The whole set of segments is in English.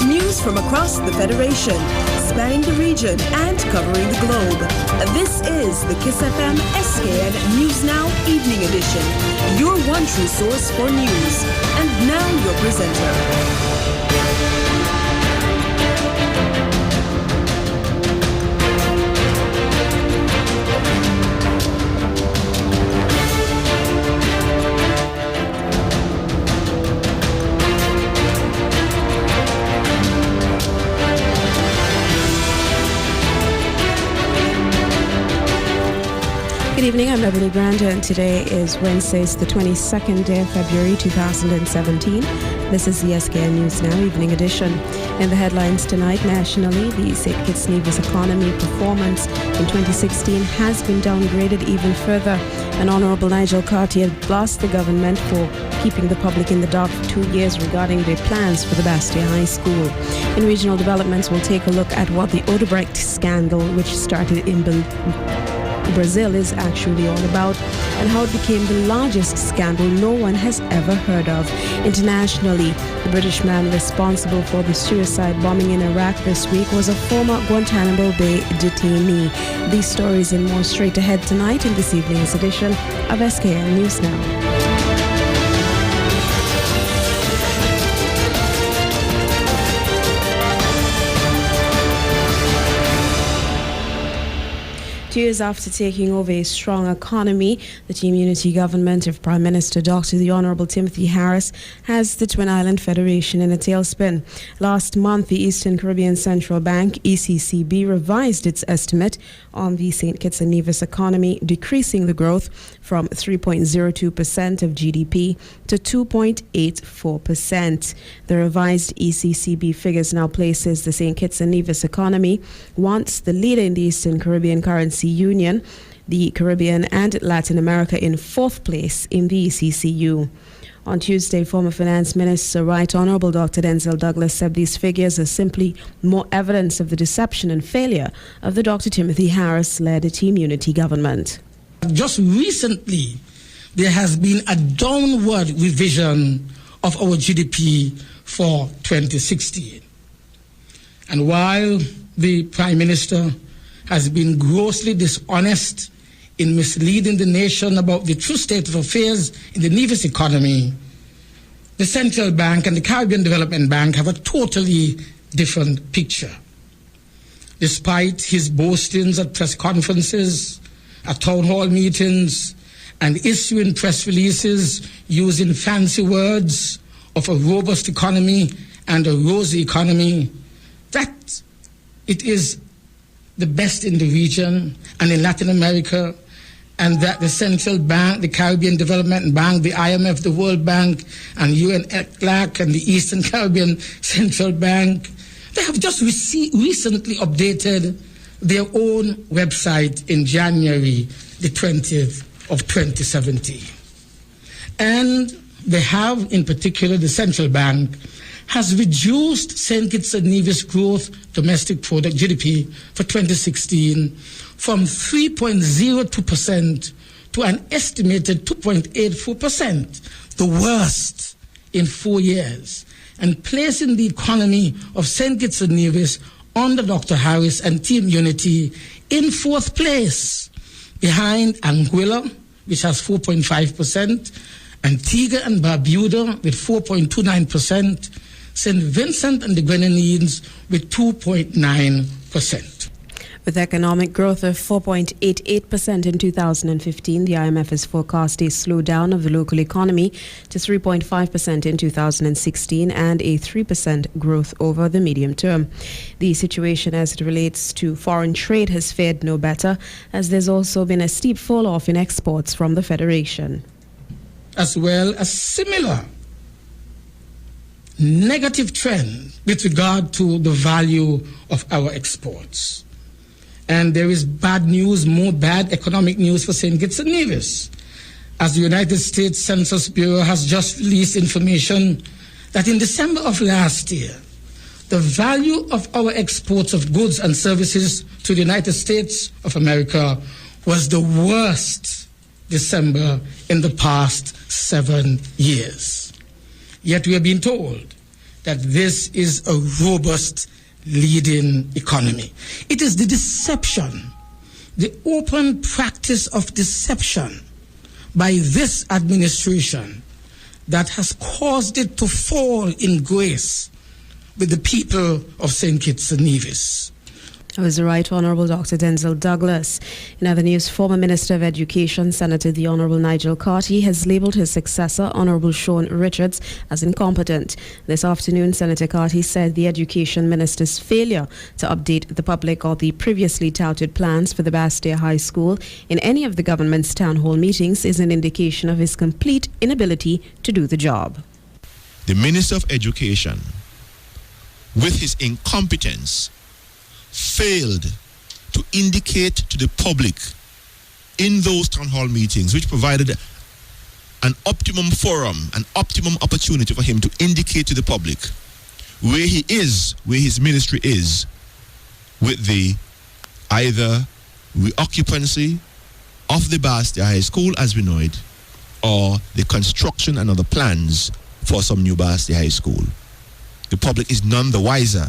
News from across the Federation, spanning the region and covering the globe. This is the KyssFM SKN News Now Evening Edition, your one true source for news. And now your presenter. Good evening, I'm Ebony Brander, and today is Wednesday, the 22nd day of February 2017. This is the SKN News Now Evening Edition. In the headlines tonight, nationally, the St. Kitts Nevis economy performance in 2016 has been downgraded even further. And Honourable Nigel Cartier blasted the government for keeping the public in the dark for 2 years regarding their plans for the Bastia High School. In regional developments, we'll take a look at what the Odebrecht scandal, which started in Brazil, is actually all about, and how it became the largest scandal no one has ever heard of. Internationally, the British man responsible for the suicide bombing in Iraq this week was a former Guantanamo Bay detainee. These stories and more straight ahead tonight in this evening's edition of SKN News Now. Two years after taking over a strong economy, the Team Unity government of Prime Minister Dr. the Honourable Timothy Harris has the Twin Island Federation in a tailspin. Last month, the Eastern Caribbean Central Bank, ECCB, revised its estimate on the St. Kitts and Nevis economy, decreasing the growth from 3.02% of GDP to 2.84%. The revised ECCB figures now places the St. Kitts and Nevis economy once the leader in the Eastern Caribbean Currency Union, the Caribbean and Latin America, in fourth place in the ECCU. On Tuesday, former Finance Minister Right Honourable Dr. Denzel Douglas said these figures are simply more evidence of the deception and failure of the Dr. Timothy Harris-led Team Unity government. Just recently, there has been a downward revision of our GDP for 2016. And while the Prime Minister has been grossly dishonest in misleading the nation about the true state of affairs in the Nevis economy, the Central Bank and the Caribbean Development Bank have a totally different picture. Despite his boastings at press conferences, at town hall meetings, and issuing press releases using fancy words of a robust economy and a rosy economy, that it is the best in the region and in Latin America, and that the Central Bank, the Caribbean Development Bank, the IMF, the World Bank, and UN-ECLAC, and the Eastern Caribbean Central Bank, they have just recently updated their own website in January the 20th of 2017. And they have, in particular, the Central Bank has reduced St. Kitts and Nevis growth domestic product GDP for 2016 from 3.02% to an estimated 2.84%, the worst in 4 years, and placing the economy of St. Kitts and Nevis under Dr. Harris and Team Unity in fourth place, behind Anguilla, which has 4.5%, Antigua and Barbuda with 4.29%, St. Vincent and the Grenadines with 2.9%. With economic growth of 4.88% in 2015, the IMF has forecast a slowdown of the local economy to 3.5% in 2016 and a 3% growth over the medium term. The situation as it relates to foreign trade has fared no better, as there's also been a steep fall-off in exports from the Federation. As well as similar negative trend with regard to the value of our exports. And there is bad news, more bad economic news for St. Kitts and Nevis, as the United States Census Bureau has just released information that in December of last year, the value of our exports of goods and services to the United States of America was the worst December in the past 7 years. Yet we are being told that this is a robust leading economy. It is the deception, the open practice of deception by this administration that has caused it to fall in grace with the people of St. Kitts and Nevis. That was the Right Honourable Dr. Denzel Douglas. In other news, former Minister of Education, Senator the Honourable Nigel Carty, has labelled his successor, Honourable Sean Richards, as incompetent. This afternoon, Senator Carty said the Education Minister's failure to update the public on the previously touted plans for the Bastia High School in any of the government's town hall meetings is an indication of his complete inability to do the job. The Minister of Education, with his incompetence, failed to indicate to the public in those town hall meetings, which provided an optimum forum, an optimum opportunity for him to indicate to the public where he is, where his ministry is, with the either reoccupancy of the Bastia High School as we know it, or the construction and other plans for some new Bastia High School. The public is none the wiser.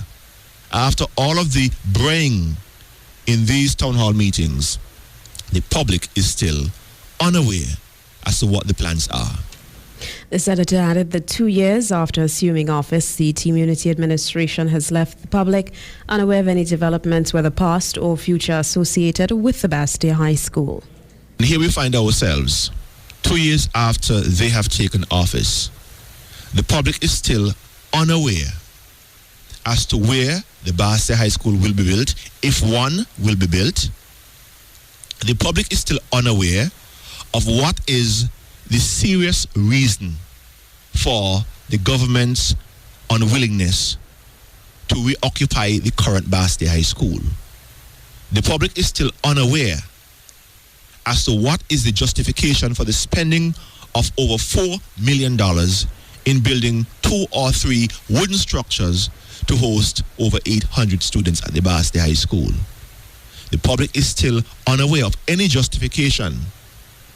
After all of the braying in these town hall meetings, the public is still unaware as to what the plans are. The senator added that 2 years after assuming office, the Team Unity administration has left the public unaware of any developments, whether past or future, associated with the Bastia High School. And here we find ourselves, 2 years after they have taken office. The public is still unaware as to where the Bastia High School will be built, if one will be built. The public is still unaware of what is the serious reason for the government's unwillingness to reoccupy the current Bastia High School. The public is still unaware as to what is the justification for the spending of over $4 million in building 2 or 3 wooden structures to host over 800 students at the Bastia High School. The public is still unaware of any justification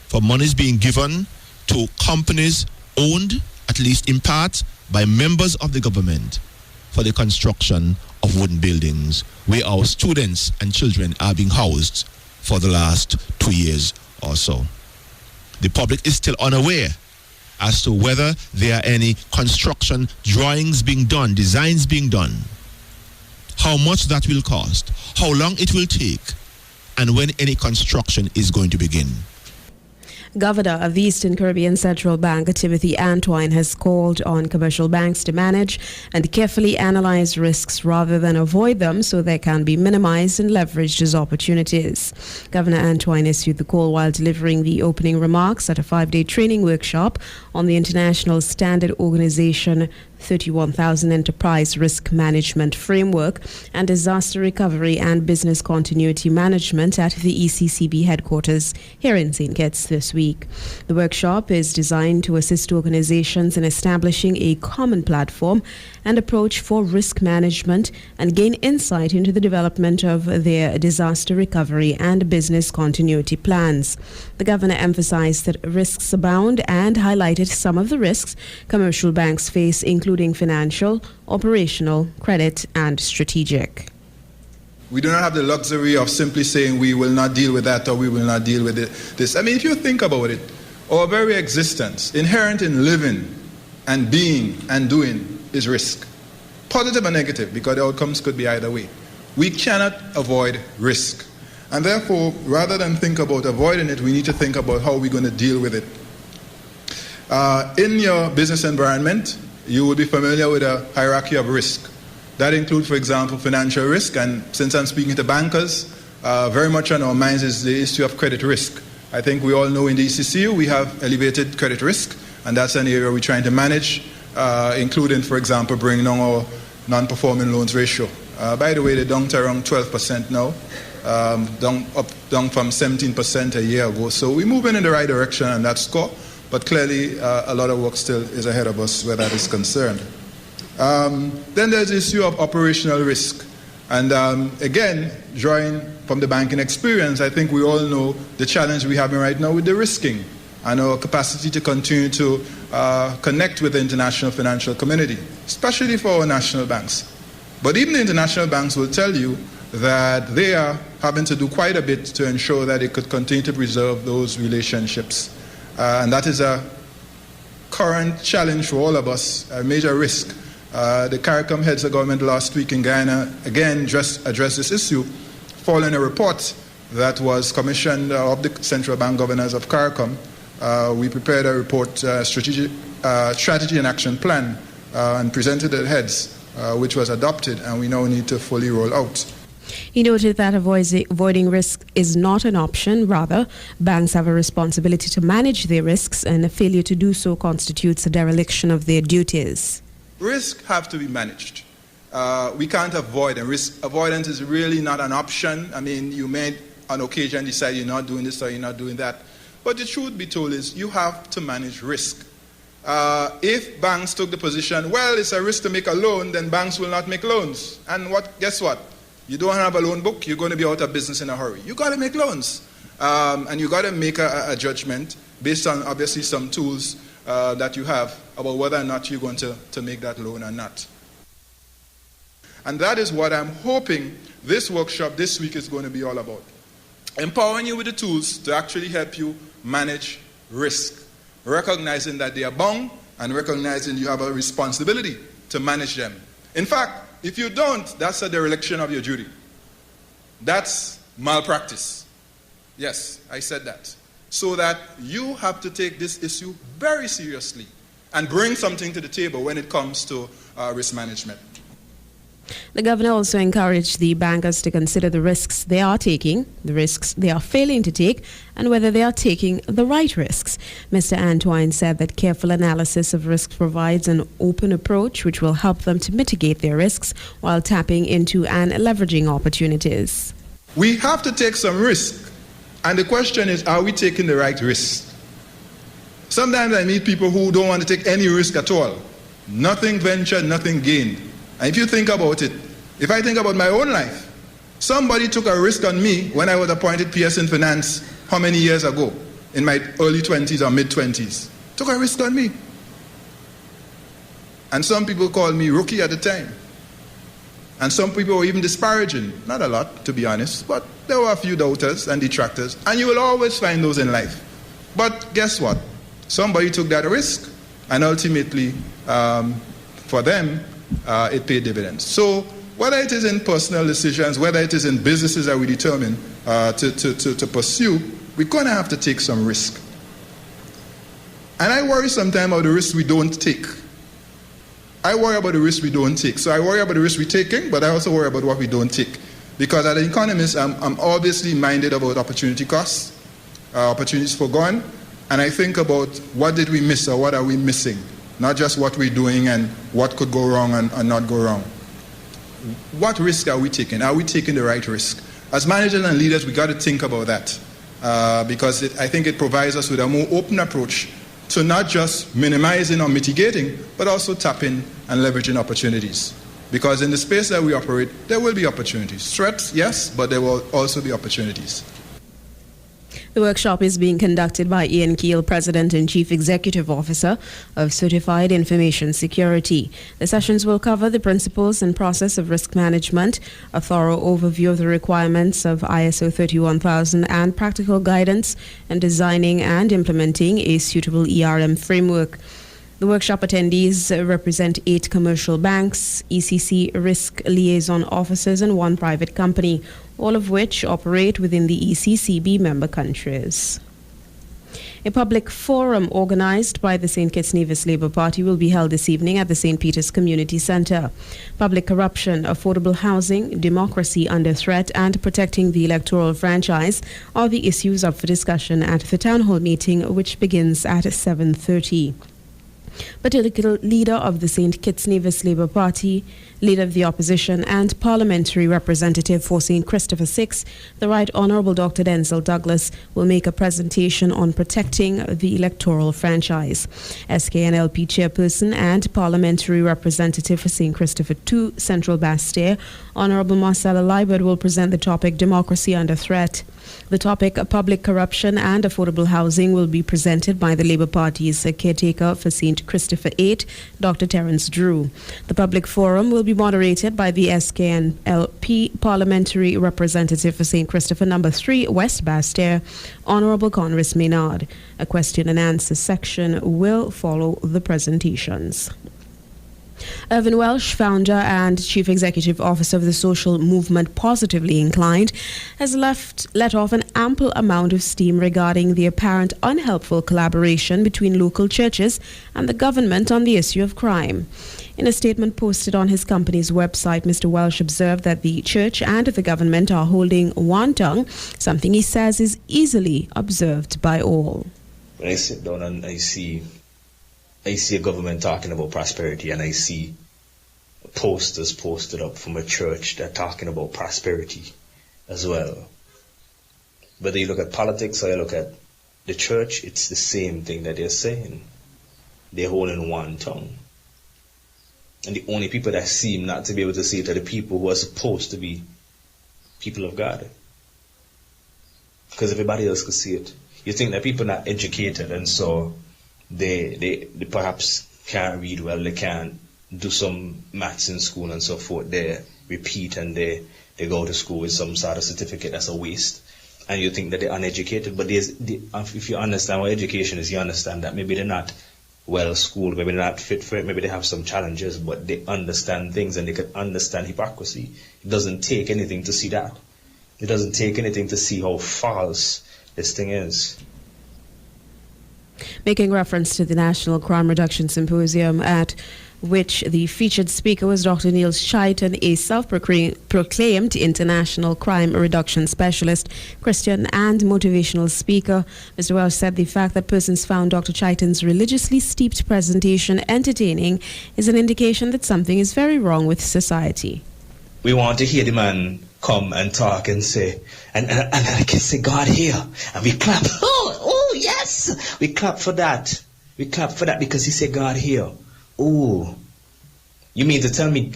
for monies being given to companies owned, at least in part, by members of the government for the construction of wooden buildings where our students and children are being housed for the last 2 years or so. The public is still unaware as to whether there are any construction drawings being done, designs being done, how much that will cost, how long it will take, and when any construction is going to begin. Governor of the Eastern Caribbean Central Bank, Timothy Antoine, has called on commercial banks to manage and carefully analyze risks rather than avoid them so they can be minimized and leveraged as opportunities. Governor Antoine issued the call while delivering the opening remarks at a 5-day training workshop on the International Standard Organization 31,000 Enterprise Risk Management Framework and Disaster Recovery and Business Continuity Management at the ECCB headquarters here in St. Kitts this week. The workshop is designed to assist organizations in establishing a common platform and approach for risk management and gain insight into the development of their disaster recovery and business continuity plans. The governor emphasized that risks abound and highlighted some of the risks commercial banks face, including financial, operational, credit, and strategic. We do not have the luxury of simply saying we will not deal with that or we will not deal with this. I mean, if you think about it, our very existence, inherent in living and being and doing, is risk. Positive or negative, because the outcomes could be either way. We cannot avoid risk. And therefore, rather than think about avoiding it, we need to think about how we're going to deal with it. In your business environment, you will be familiar with a hierarchy of risk. That includes, for example, financial risk. And since I'm speaking to bankers, very much on our minds is the issue of credit risk. I think we all know in the ECCU we have elevated credit risk, and that's an area we're trying to manage, including, for example, bringing down our non-performing loans ratio. By the way, they're down to around 12% now, down from 17% a year ago. So we're moving in the right direction on that score, but clearly a lot of work still is ahead of us where that is concerned. Then there's the issue of operational risk. And again, drawing from the banking experience, I think we all know the challenge we're having right now with the risking and our capacity to continue to connect with the international financial community, especially for our national banks. But even the international banks will tell you that they are having to do quite a bit to ensure that they could continue to preserve those relationships. And that is a current challenge for all of us, a major risk. The CARICOM heads of government last week in Guyana again addressed this issue following a report that was commissioned of the Central Bank Governors of CARICOM. We prepared a report, strategy and action plan, and presented it heads, which was adopted, and we now need to fully roll out. He noted that avoiding risk is not an option. Rather, banks have a responsibility to manage their risks, and a failure to do so constitutes a dereliction of their duties. Risks have to be managed. We can't avoid, and risk avoidance is really not an option. I mean, you may on occasion decide you're not doing this or you're not doing that. But the truth be told is you have to manage risk. If banks took the position, well, it's a risk to make a loan, then banks will not make loans. And guess what? You don't have a loan book, you're going to be out of business in a hurry. You got to make loans. And you got to make a judgment based on obviously some tools that you have about whether or not you're going to make that loan or not. And that is what I'm hoping this workshop this week is going to be all about. Empowering you with the tools to actually help you manage risk. Recognizing that they are bound and recognizing you have a responsibility to manage them. In fact, if you don't, that's a dereliction of your duty. That's malpractice. Yes, I said that. So that you have to take this issue very seriously and bring something to the table when it comes to risk management. The governor also encouraged the bankers to consider the risks they are taking, the risks they are failing to take, and whether they are taking the right risks. Mr. Antoine said that careful analysis of risks provides an open approach which will help them to mitigate their risks while tapping into and leveraging opportunities. We have to take some risk, and the question is, are we taking the right risk? Sometimes I meet people who don't want to take any risk at all. Nothing ventured, nothing gained. And if you think about it, if I think about my own life, somebody took a risk on me when I was appointed PS in Finance how many years ago, in my early 20s or mid-20s. Took a risk on me. And some people called me rookie at the time. And some people were even disparaging. Not a lot, to be honest, but there were a few doubters and detractors. And you will always find those in life. But guess what? Somebody took that risk, and ultimately, for them, it paid dividends. So whether it is in personal decisions, whether it is in businesses that we determine to pursue, we're going to have to take some risk. And I worry sometimes about the risks we don't take. I worry about the risks we don't take. So I worry about the risks we're taking, but I also worry about what we don't take. Because as an economist, I'm obviously minded about opportunity costs, opportunities forgone, and I think about what did we miss or what are we missing. Not just what we're doing and what could go wrong and not go wrong. What risk are we taking? Are we taking the right risk? As managers and leaders, we got to think about that because I think it provides us with a more open approach to not just minimizing or mitigating, but also tapping and leveraging opportunities. Because in the space that we operate, there will be opportunities. Threats, yes, but there will also be opportunities. The workshop is being conducted by Ian Keel, President and Chief Executive Officer of Certified Information Security. The sessions will cover the principles and process of risk management, a thorough overview of the requirements of ISO 31000 and practical guidance in designing and implementing a suitable ERM framework. The workshop attendees represent 8 commercial banks, ECC risk liaison officers and 1 private company, all of which operate within the ECCB member countries. A public forum organized by the St. Kitts Nevis Labour Party will be held this evening at the St. Peter's Community Centre. Public corruption, affordable housing, democracy under threat and protecting the electoral franchise are the issues up for discussion at the town hall meeting, which begins at 7:30. Political leader of the St. Kitts Nevis Labour Party, leader of the opposition and parliamentary representative for St. Christopher VI, the Right Honourable Dr. Denzel Douglas, will make a presentation on protecting the electoral franchise. SKNLP chairperson and parliamentary representative for St. Christopher II, Central Bastille, Honourable Marcella Liebert, will present the topic Democracy Under Threat. The topic, public corruption and affordable housing, will be presented by the Labour Party's caretaker for St. Christopher 8, Dr. Terence Drew. The public forum will be moderated by the SKNLP Parliamentary Representative for St. Christopher No. 3, West Bastair, Honourable Conris Maynard. A question and answer section will follow the presentations. Irvin Welsh, founder and chief executive officer of the social movement Positively Inclined, has let off an ample amount of steam regarding the apparent unhelpful collaboration between local churches and the government on the issue of crime. In a statement posted on his company's website, Mr. Welsh observed that the church and the government are holding one tongue, something he says is easily observed by all. When I sit down and I see a government talking about prosperity, and I see posters posted up from a church that are talking about prosperity as well. Whether you look at politics or you look at the church, it's the same thing that they're saying. They're holding one tongue. And the only people that seem not to be able to see it are the people who are supposed to be people of God. Because everybody else could see it. You think that people are not educated, and so they perhaps can't read well, they can't do some maths in school and so forth. They repeat and they go to school with some sort of certificate that's a waste. And you think that they're uneducated, but if you understand what education is, you understand that maybe they're not well schooled, maybe they're not fit for it, maybe they have some challenges, but they understand things and they can understand hypocrisy. It doesn't take anything to see that. It doesn't take anything to see how false this thing is. Making reference to the National Crime Reduction Symposium, at which the featured speaker was Dr. Neil Chaitan, a self-proclaimed international crime reduction specialist, Christian and motivational speaker. Mr. Welsh said the fact that persons found Dr. Chaitan's religiously steeped presentation entertaining is an indication that something is very wrong with society. We want to hear the man come and talk and say, and I can say, God here, and we clap. Oh, yes, we clap for that. We clap for that because he said, God here. Oh, you mean to tell me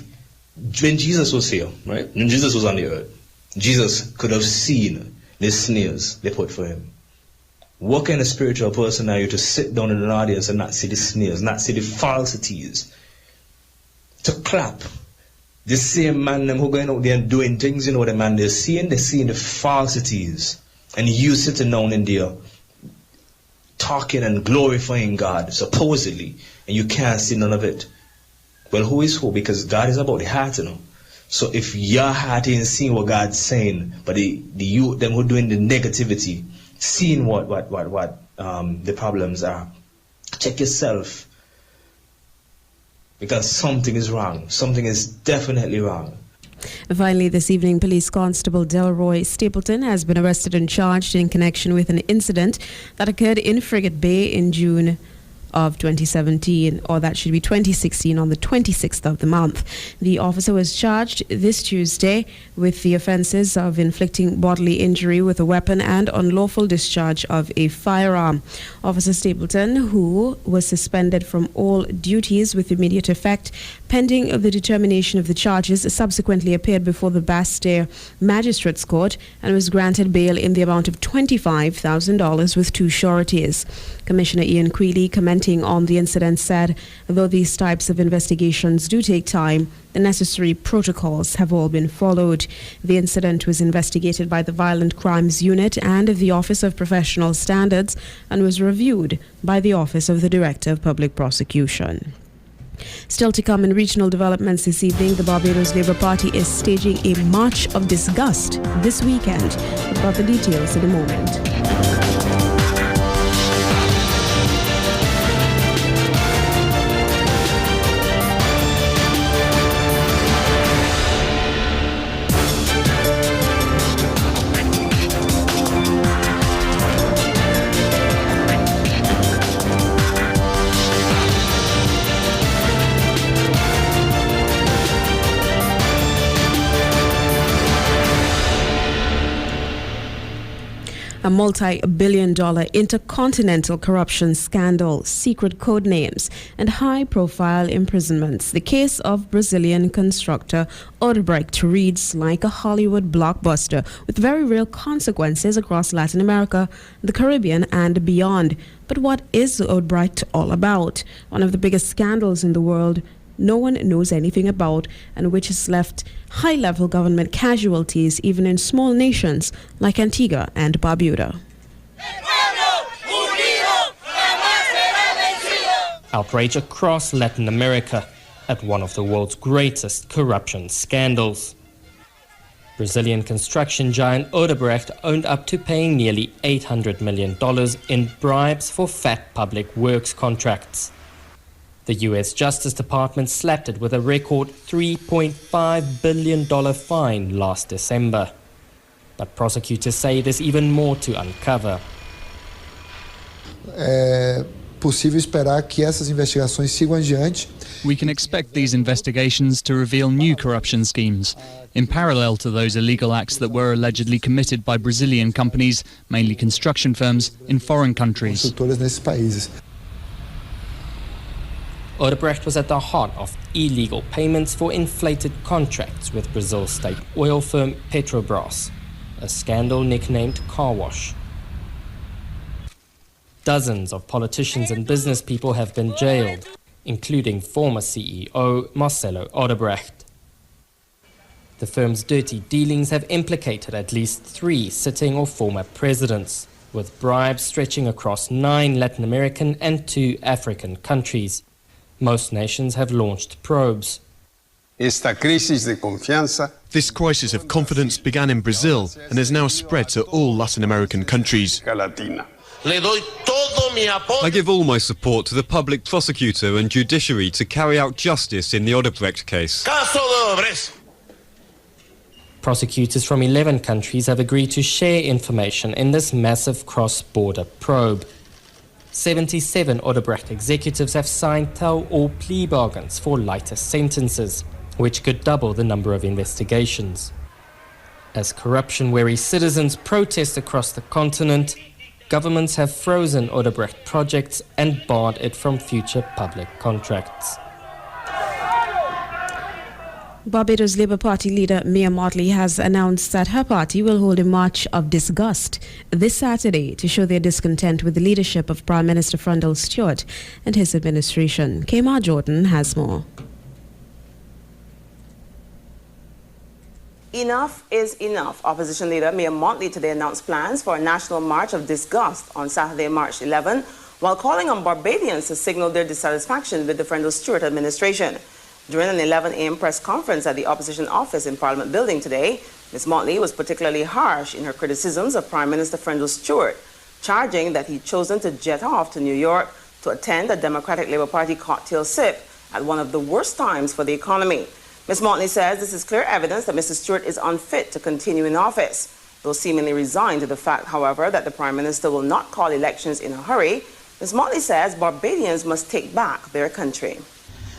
when Jesus was here, right? When Jesus was on the earth, Jesus could have seen the snares they put for him. What kind of spiritual person are you to sit down in an audience and not see the snares, not see the falsities? To clap. The same man them who going out there and doing things, you know, the man they're seeing the falsities. And you sitting down in there talking and glorifying God, supposedly, and you can't see none of it. Well, who is who? Because God is about the heart, you know. So if your heart ain't seeing what God's saying, but them who doing the negativity, seeing what the problems are, check yourself. Because something is wrong. Something is definitely wrong. Finally, this evening, Police Constable Delroy Stapleton has been arrested and charged in connection with an incident that occurred in Frigate Bay in June of 2017, or that should be 2016, on the 26th of the month. The officer was charged this Tuesday with the offences of inflicting bodily injury with a weapon and unlawful discharge of a firearm. Officer Stapleton, who was suspended from all duties with immediate effect pending the determination of the charges, subsequently appeared before the Bastair Magistrates Court and was granted bail in the amount of $25,000 with two sureties. Commissioner Ian Creeley, commenting on the incident, said, though these types of investigations do take time, the necessary protocols have all been followed. The incident was investigated by the Violent Crimes Unit and the Office of Professional Standards and was reviewed by the Office of the Director of Public Prosecution. Still to come in regional developments this evening, the Barbados Labour Party is staging a March of Disgust this weekend. We've got the details in a moment. A multi-billion-dollar intercontinental corruption scandal, secret code names, and high-profile imprisonments. The case of Brazilian constructor Odebrecht reads like a Hollywood blockbuster with very real consequences across Latin America, the Caribbean, and beyond. But what is Odebrecht all about? One of the biggest scandals in the world no one knows anything about, and which has left high-level government casualties even in small nations like Antigua and Barbuda. Outrage across Latin America at one of the world's greatest corruption scandals. Brazilian construction giant Odebrecht owned up to paying nearly $800 million in bribes for fat public works contracts. The U.S. Justice Department slapped it with a record $3.5 billion fine last December. But prosecutors say there's even more to uncover. Possível esperar que essas investigações sigam adiante. We can expect these investigations to reveal new corruption schemes, in parallel to those illegal acts that were allegedly committed by Brazilian companies, mainly construction firms, in foreign countries. Construtoras nesses países. Odebrecht was at the heart of illegal payments for inflated contracts with Brazil's state oil firm Petrobras, a scandal nicknamed Car Wash. Dozens of politicians and business people have been jailed, including former CEO Marcelo Odebrecht. The firm's dirty dealings have implicated at least 3 sitting or former presidents, with bribes stretching across 9 Latin American and 2 African countries. Most nations have launched probes. This crisis of confidence began in Brazil and has now spread to all Latin American countries. I give all my support to the public prosecutor and judiciary to carry out justice in the Odebrecht case. Prosecutors from 11 countries have agreed to share information in this massive cross-border probe. 77 Odebrecht executives have signed tell or plea bargains for lighter sentences, which could double the number of investigations. As corruption-wary citizens protest across the continent, governments have frozen Odebrecht projects and barred it from future public contracts. Barbados Labour Party leader Mia Mottley has announced that her party will hold a march of disgust this Saturday to show their discontent with the leadership of Prime Minister Frundle Stewart and his administration. Kemar Jordan has more. Enough is enough. Opposition leader Mia Mottley today announced plans for a national march of disgust on Saturday, March 11, while calling on Barbadians to signal their dissatisfaction with the Frundle Stewart administration. During an 11 a.m. press conference at the opposition office in Parliament Building today, Ms. Mottley was particularly harsh in her criticisms of Prime Minister Frundle Stewart, charging that he'd chosen to jet off to New York to attend a Democratic Labour Party cocktail sip at one of the worst times for the economy. Ms. Mottley says this is clear evidence that Mr. Stewart is unfit to continue in office. Though seemingly resigned to the fact, however, that the Prime Minister will not call elections in a hurry, Ms. Mottley says Barbadians must take back their country.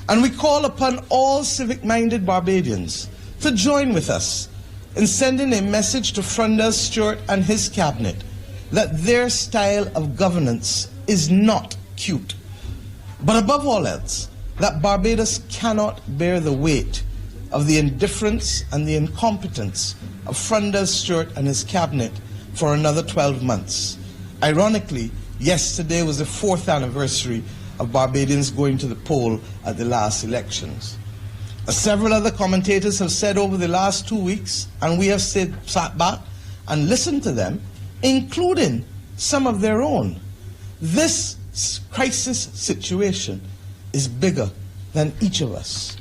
And we call upon all civic-minded Barbadians to join with us in sending a message to Frundle Stewart and his cabinet that their style of governance is not cute. But above all else, that Barbados cannot bear the weight of the indifference and the incompetence of Frundle Stewart and his cabinet for another 12 months. Ironically, yesterday was the 4th anniversary of Barbadians going to the poll at the last elections. As several other commentators have said over the last 2 weeks, and we have sat back and listened to them, including some of their own, this crisis situation is bigger than each of us.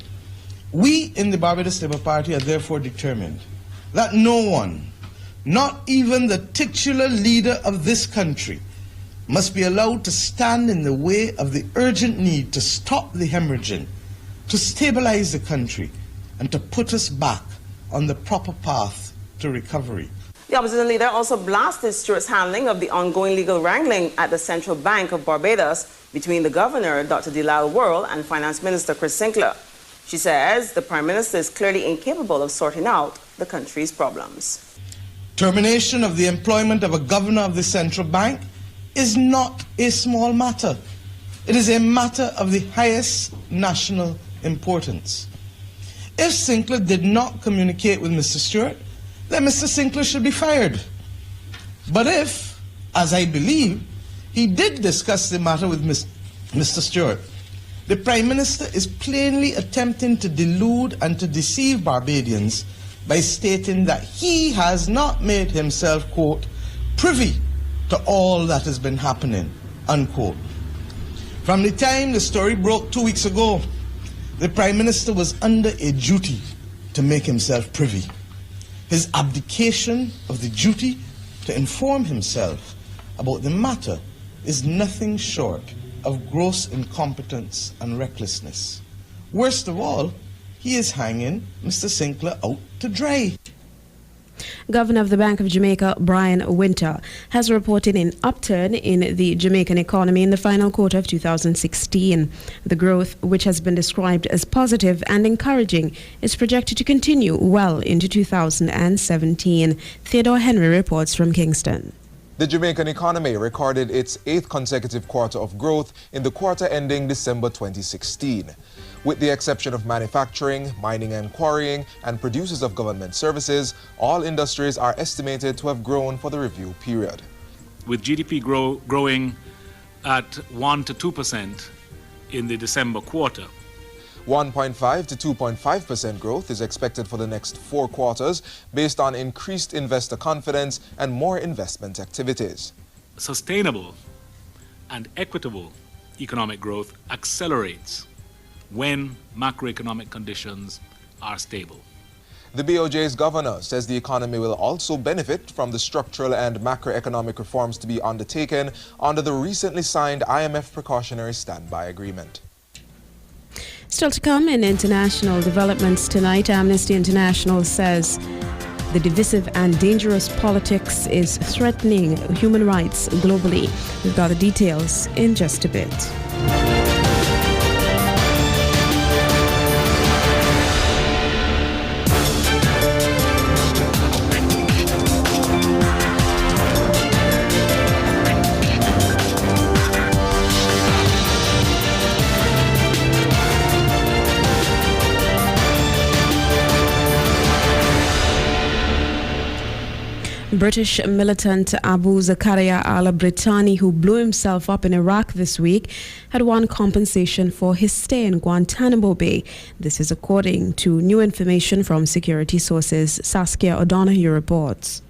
We in the Barbados Labour Party are therefore determined that no one, not even the titular leader of this country, must be allowed to stand in the way of the urgent need to stop the hemorrhaging, to stabilize the country, and to put us back on the proper path to recovery. The opposition leader also blasted Stewart's handling of the ongoing legal wrangling at the Central Bank of Barbados between the governor, Dr. Delal Worrell, and Finance Minister Chris Sinclair. She says the Prime Minister is clearly incapable of sorting out the country's problems. Termination of the employment of a governor of the central bank is not a small matter. It is a matter of the highest national importance. If Sinclair did not communicate with Mr. Stewart, then Mr. Sinclair should be fired. But if, as I believe, he did discuss the matter with Mr. Stewart, the Prime Minister is plainly attempting to delude and to deceive Barbadians by stating that he has not made himself, quote, privy to all that has been happening, unquote. From the time the story broke 2 weeks ago, the Prime Minister was under a duty to make himself privy. His abdication of the duty to inform himself about the matter is nothing short of gross incompetence and recklessness. Worst of all, he is hanging Mr. Sinclair out to dry. Governor of the Bank of Jamaica, Brian Winter, has reported an upturn in the Jamaican economy in the final quarter of 2016. The growth, which has been described as positive and encouraging, is projected to continue well into 2017. Theodore Henry reports from Kingston. The Jamaican economy recorded its 8th consecutive quarter of growth in the quarter ending December 2016. With the exception of manufacturing, mining and quarrying, and producers of government services, all industries are estimated to have grown for the review period. With GDP growing at 1 to 2% in the December quarter. 1.5 to 2.5% growth is expected for the next 4 quarters based on increased investor confidence and more investment activities. Sustainable and equitable economic growth accelerates when macroeconomic conditions are stable. The BOJ's governor says the economy will also benefit from the structural and macroeconomic reforms to be undertaken under the recently signed IMF precautionary standby agreement. Still to come in international developments tonight, Amnesty International says the divisive and dangerous politics is threatening human rights globally. We've got the details in just a bit. British militant Abu Zakaria al-Britani, who blew himself up in Iraq this week, had won compensation for his stay in Guantanamo Bay. This is according to new information from security sources. Saskia O'Donoghue reports.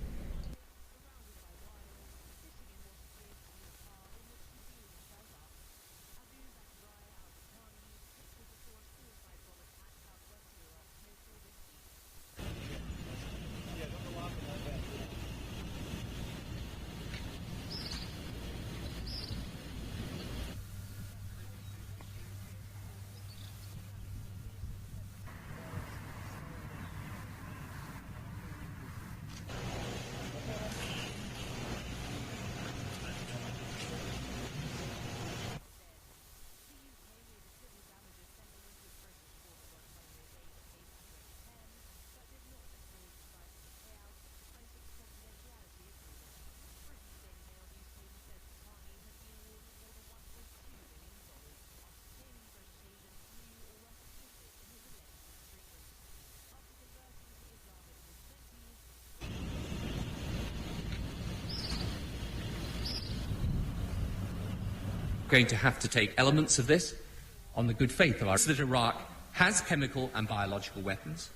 Going to have to take elements of this on the good faith of ours that Iraq has chemical and biological weapons.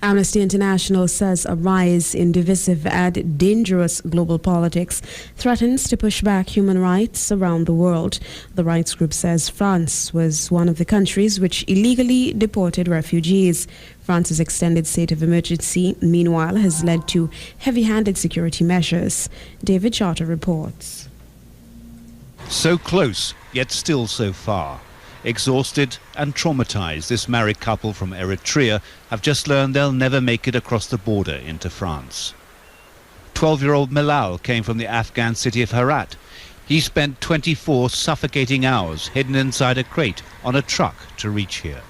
Amnesty International says a rise in divisive and dangerous global politics threatens to push back human rights around the world. The rights group says France was one of the countries which illegally deported refugees. France's extended state of emergency, meanwhile, has led to heavy-handed security measures. David Charter reports. So close, yet still so far. Exhausted and traumatized, this married couple from Eritrea have just learned they'll never make it across the border into France. 12-year-old Milal came from the Afghan city of Herat. He spent 24 suffocating hours hidden inside a crate on a truck to reach here.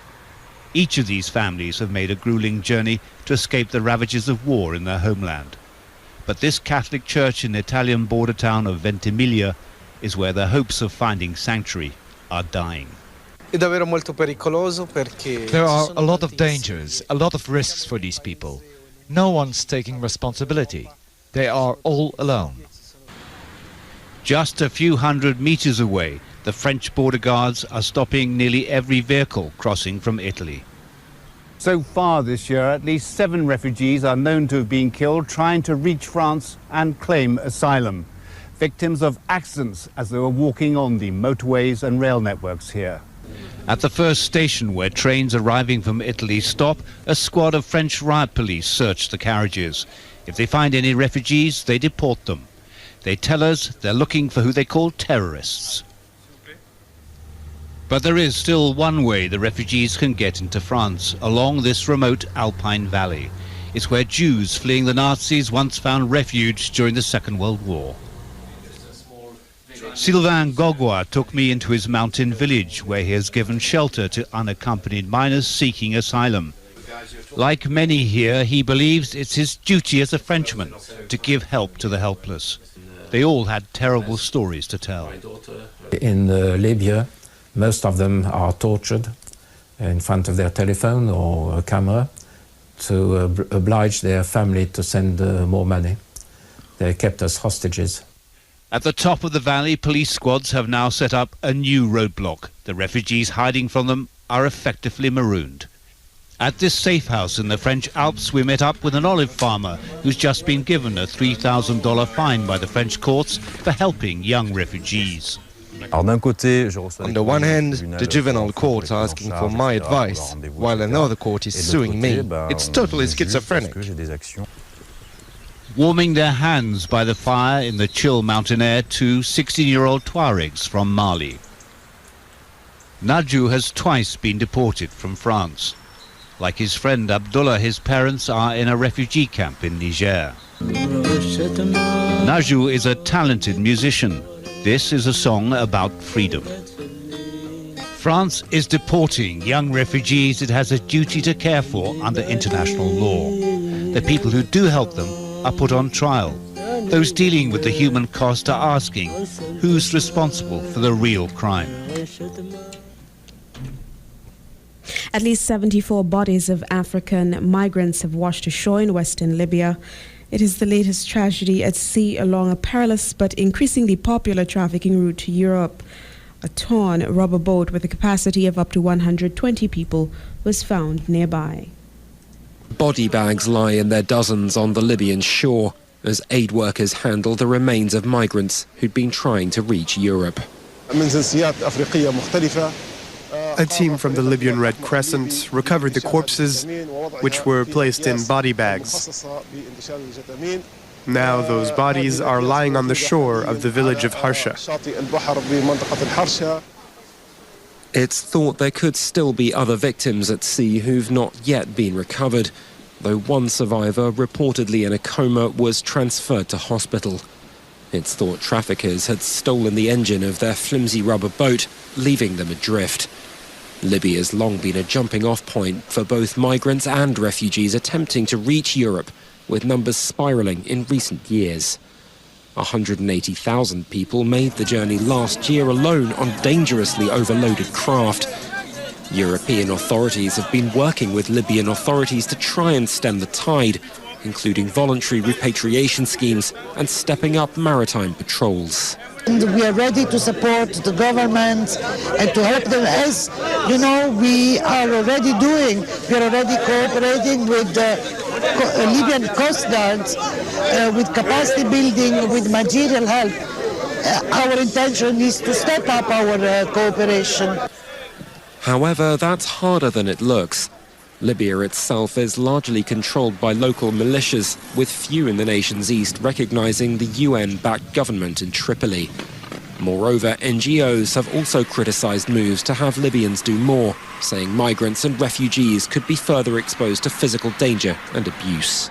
Each of these families have made a grueling journey to escape the ravages of war in their homeland. But this Catholic church in the Italian border town of Ventimiglia is where their hopes of finding sanctuary are dying. There are a lot of dangers, a lot of risks for these people. No one's taking responsibility. They are all alone. Just a few hundred meters away, the French border guards are stopping nearly every vehicle crossing from Italy. So far this year, at least 7 refugees are known to have been killed trying to reach France and claim asylum. Victims of accidents as they were walking on the motorways and rail networks here. At the first station where trains arriving from Italy stop, a squad of French riot police search the carriages. If they find any refugees, they deport them. They tell us they're looking for who they call terrorists. But there is still one way the refugees can get into France, along this remote Alpine valley. It's where Jews fleeing the Nazis once found refuge during the Second World War. Sylvain Gogua took me into his mountain village, where he has given shelter to unaccompanied minors seeking asylum. Like many here, he believes it's his duty as a Frenchman to give help to the helpless. They all had terrible stories to tell. In Libya, most of them are tortured in front of their telephone or a camera to oblige their family to send more money. They kept as hostages. At the top of the valley, police squads have now set up a new roadblock. The refugees hiding from them are effectively marooned. At this safe house in the French Alps, we met up with an olive farmer who's just been given a $3,000 fine by the French courts for helping young refugees. On the one hand, the juvenile court are asking for my advice, while another court is suing me. It's totally schizophrenic. Warming their hands by the fire in the chill mountain air, 2 16-year-old Tuaregs from Mali. Najou has twice been deported from France. Like his friend Abdullah, his parents are in a refugee camp in Niger. Najou is a talented musician. This is a song about freedom. France is deporting young refugees it has a duty to care for under international law. The people who do help them are put on trial. Those dealing with the human cost are asking, who's responsible for the real crime? At least 74 bodies of African migrants have washed ashore in western Libya. It is the latest tragedy at sea along a perilous but increasingly popular trafficking route to Europe. A torn rubber boat with a capacity of up to 120 people was found nearby. Body bags lie in their dozens on the Libyan shore as aid workers handle the remains of migrants who'd been trying to reach Europe. A team from the Libyan Red Crescent recovered the corpses, which were placed in body bags. Now those bodies are lying on the shore of the village of Harsha. It's thought there could still be other victims at sea who've not yet been recovered, though one survivor, reportedly in a coma, was transferred to hospital. It's thought traffickers had stolen the engine of their flimsy rubber boat, leaving them adrift. Libya's long been a jumping-off point for both migrants and refugees attempting to reach Europe, with numbers spiralling in recent years. 180,000 people made the journey last year alone on dangerously overloaded craft. European authorities have been working with Libyan authorities to try and stem the tide, including voluntary repatriation schemes and stepping up maritime patrols. And we are ready to support the government and to help them, as you know, we are already doing. We are already cooperating with the Libyan Coast Guards with capacity building, with managerial help. Our intention is to step up our cooperation. However, that's harder than it looks. Libya itself is largely controlled by local militias, with few in the nation's east recognizing the UN-backed government in Tripoli. Moreover, NGOs have also criticized moves to have Libyans do more, saying migrants and refugees could be further exposed to physical danger and abuse.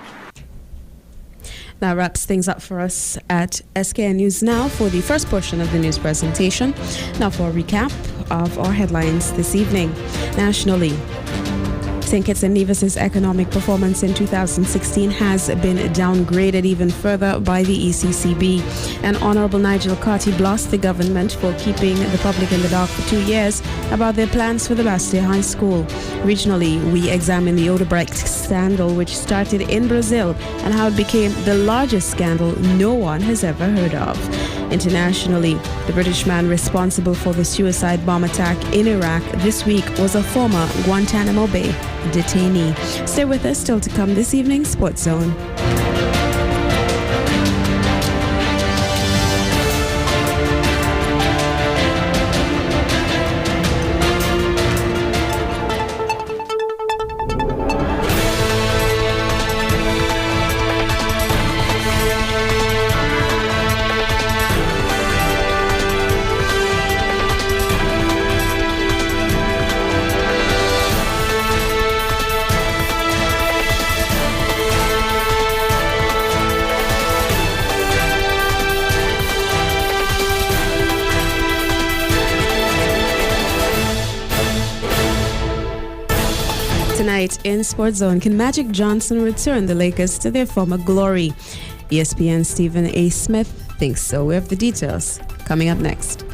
That wraps things up for us at SKN News Now for the first portion of the news presentation. Now for a recap of our headlines this evening. Nationally, St. Kitts and Nevis's economic performance in 2016 has been downgraded even further by the ECCB. And Honorable Nigel Carty blasted the government for keeping the public in the dark for 2 years about their plans for the Bastia High School. Regionally, we examine the Odebrecht scandal, which started in Brazil, and how it became the largest scandal no one has ever heard of. Internationally, the British man responsible for the suicide bomb attack in Iraq this week was a former Guantanamo Bay detainee. Stay with us, still to come this evening, Sports Zone. Tonight in Sports Zone, can Magic Johnson return the Lakers to their former glory? ESPN's Stephen A. Smith thinks so. We have the details coming up next.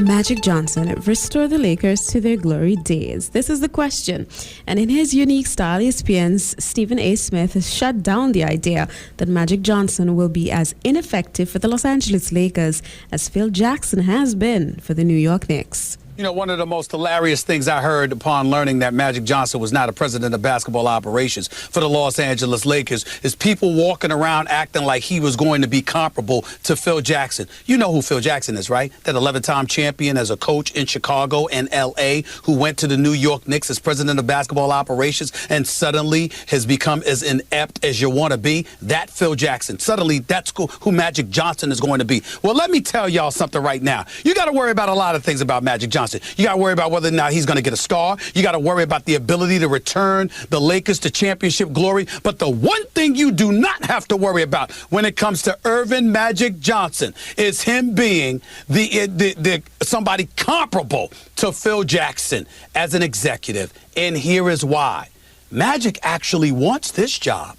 Magic Johnson restore the Lakers to their glory days? This is the question. And in his unique style, ESPN's Stephen A. Smith has shut down the idea that Magic Johnson will be as ineffective for the Los Angeles Lakers as Phil Jackson has been for the New York Knicks. You know, one of the most hilarious things I heard upon learning that Magic Johnson was not a president of basketball operations for the Los Angeles Lakers is people walking around acting like he was going to be comparable to Phil Jackson. You know who Phil Jackson is, right? That 11-time champion as a coach in Chicago and L.A. who went to the New York Knicks as president of basketball operations and suddenly has become as inept as you want to be. That Phil Jackson. Suddenly, that's who Magic Johnson is going to be. Well, let me tell y'all something right now. You got to worry about a lot of things about Magic Johnson. You got to worry about whether or not he's going to get a star. You got to worry about the ability to return the Lakers to championship glory. But the one thing you do not have to worry about when it comes to Earvin Magic Johnson is him being somebody comparable to Phil Jackson as an executive. And here is why. Magic actually wants this job.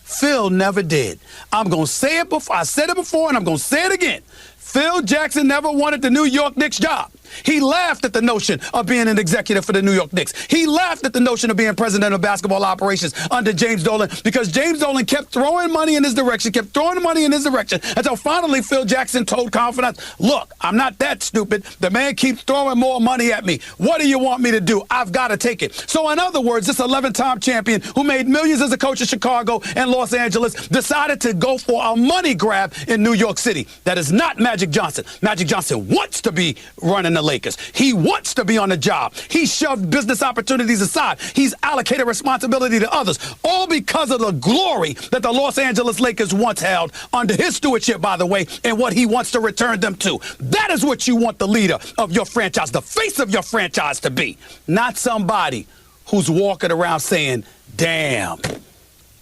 Phil never did. I'm going to say it before. I said it before, and I'm going to say it again. Phil Jackson never wanted the New York Knicks job. He laughed at the notion of being an executive for the New York Knicks. He laughed at the notion of being president of basketball operations under James Dolan because James Dolan kept throwing money in his direction, until finally Phil Jackson told confidants, look, I'm not that stupid. The man keeps throwing more money at me. What do you want me to do? I've got to take it. So in other words, this 11-time champion who made millions as a coach in Chicago and Los Angeles decided to go for a money grab in New York City. That is not Magic Johnson. Magic Johnson wants to be running the Lakers. He wants to be on the job. He shoved business opportunities aside. He's allocated responsibility to others, all because of the glory that the Los Angeles Lakers once held under his stewardship, by the way, and what he wants to return them to. That is what you want the leader of your franchise, the face of your franchise to be, not somebody who's walking around saying, damn,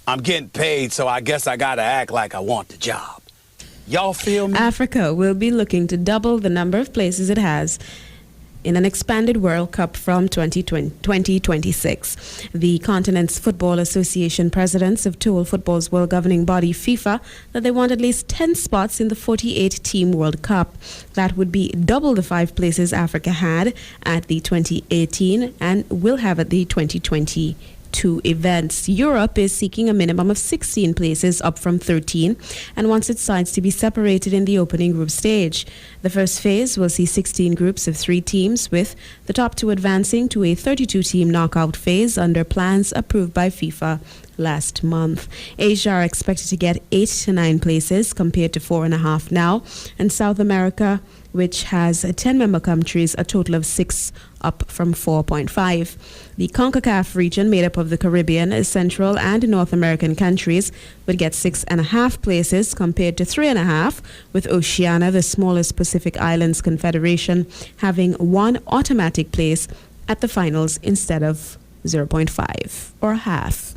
I'm getting paid, so I guess I got to act like I want the job. Y'all feel me? Africa will be looking to double the number of places it has in an expanded World Cup from 2026. The continent's Football Association presidents have told football's world governing body FIFA that they want at least 10 spots in the 48-team World Cup. That would be double the 5 places Africa had at the 2018 and will have at the 2022 events. Europe is seeking a minimum of 16 places, up from 13, and wants its sides to be separated in the opening group stage. The first phase will see 16 groups of 3 teams, with the top 2 advancing to a 32-team knockout phase under plans approved by FIFA last month. Asia are expected to get 8 to 9 places compared to 4.5 now, and South America, which has 10 member countries, a total of 6, up from 4.5. The CONCACAF region, made up of the Caribbean, Central and North American countries, would get 6.5 places compared to 3.5, with Oceania, the smallest Pacific Islands confederation, having 1 automatic place at the finals instead of 0.5 or half.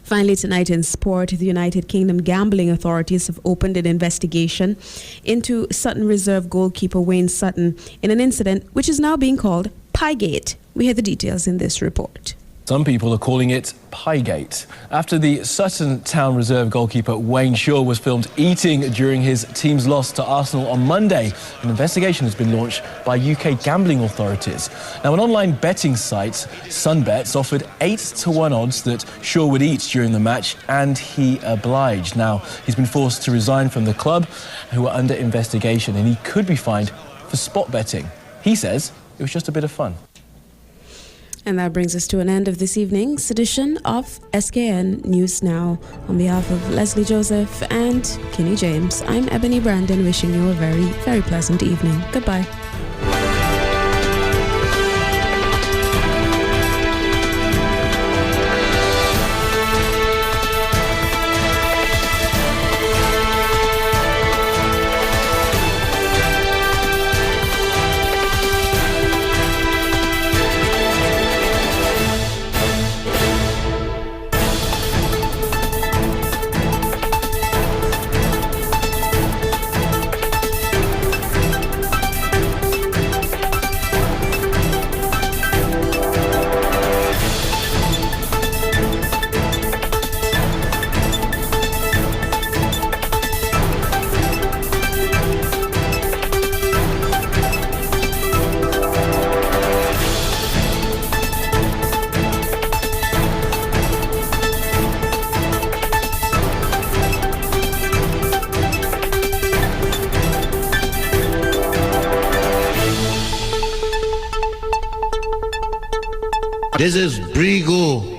Finally, tonight in sport, the United Kingdom gambling authorities have opened an investigation into Sutton Reserve goalkeeper Wayne Sutton in an incident which is now being called Piegate. We hear the details in this report. Some people are calling it Piegate, after the Sutton Town Reserve goalkeeper Wayne Shaw was filmed eating during his team's loss to Arsenal on Monday. An investigation has been launched by UK gambling authorities. Now, an online betting site, Sunbets, offered 8 to 1 odds that Shaw would eat during the match, and he obliged. Now, he's been forced to resign from the club, who are under investigation, and he could be fined for spot betting. He says it was just a bit of fun. And that brings us to an end of this evening's edition of SKN News Now. On behalf of Leslie Joseph and Kenny James, I'm Ebony Brandon, wishing you a very, very pleasant evening. Goodbye. This is Brigo